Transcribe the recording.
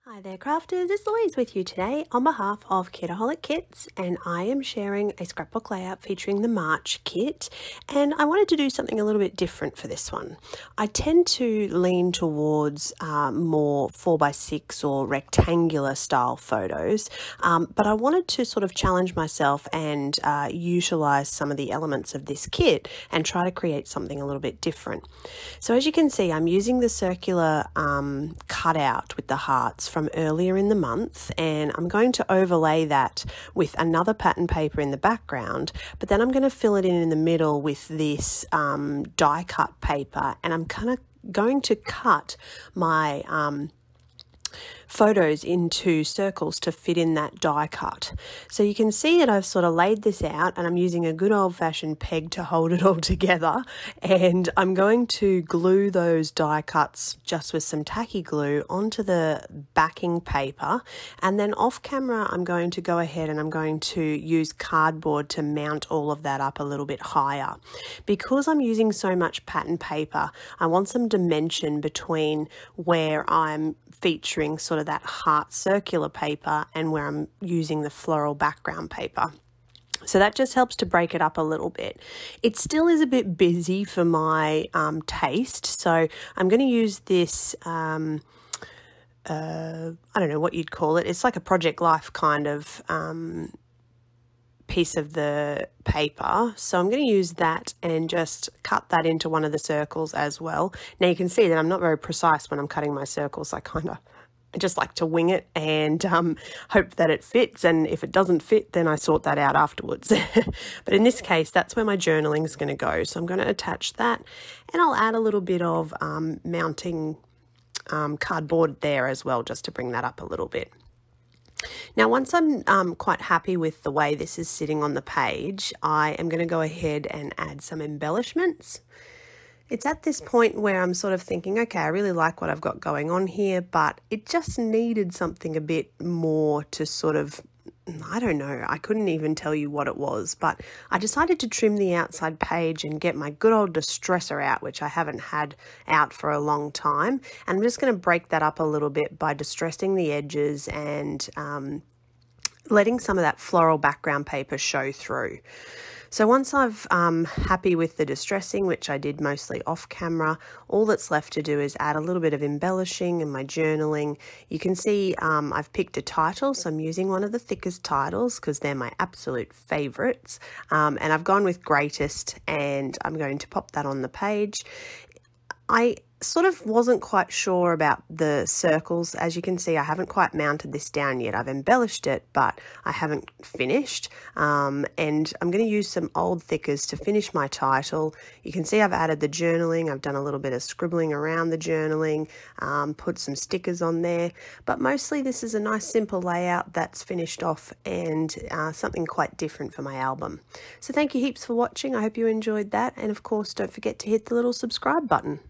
Hi there crafters, it's Louise with you today on behalf of Kitaholic Kits, and I am sharing a scrapbook layout featuring the March kit, and I wanted to do something a little bit different for this one. I tend to lean towards more 4x6 or rectangular style photos, but I wanted to sort of challenge myself and utilize some of the elements of this kit and try to create something a little bit different. So as you can see, I'm using the circular cutout with the hearts from earlier in the month, and I'm going to overlay that with another pattern paper in the background, but then I'm going to fill it in the middle with this die cut paper, and I'm kind of going to cut my photos into circles to fit in that die cut. So you can see that I've sort of laid this out, and I'm using a good old-fashioned peg to hold it all together, and I'm going to glue those die cuts just with some tacky glue onto the backing paper, and then off camera I'm going to go ahead and I'm going to use cardboard to mount all of that up a little bit higher. Because I'm using so much pattern paper, I want some dimension between where I'm featuring sort of that heart circular paper and where I'm using the floral background paper. So that just helps to break it up a little bit. It still is a bit busy for my taste, so I'm going to use this, I don't know what you'd call it. It's like a Project Life kind of piece of the paper, so I'm going to use that and just cut that into one of the circles as well. Now you can see that I'm not very precise when I'm cutting my circles. I just like to wing it and hope that it fits, and if it doesn't fit then I sort that out afterwards. But in this case that's where my journaling is going to go, so I'm going to attach that, and I'll add a little bit of mounting cardboard there as well, just to bring that up a little bit. Now once I'm quite happy with the way this is sitting on the page, I am going to go ahead and add some embellishments. It's at this point where I'm sort of thinking, okay, I really like what I've got going on here, but it just needed something a bit more to sort of, I don't know, I couldn't even tell you what it was, but I decided to trim the outside page and get my good old distresser out, which I haven't had out for a long time. And I'm just going to break that up a little bit by distressing the edges and letting some of that floral background paper show through. So once I've happy with the distressing, which I did mostly off camera, all that's left to do is add a little bit of embellishing in my journaling. You can see I've picked a title, so I'm using one of the thickest titles because they're my absolute favourites. And I've gone with greatest, and I'm going to pop that on the page. I sort of wasn't quite sure about the circles. As you can see, I haven't quite mounted this down yet. I've embellished it, but I haven't finished. And I'm going to use some old thickers to finish my title. You can see I've added the journaling. I've done a little bit of scribbling around the journaling, put some stickers on there. But mostly this is a nice simple layout that's finished off, and something quite different for my album. So thank you heaps for watching. I hope you enjoyed that. And of course, don't forget to hit the little subscribe button.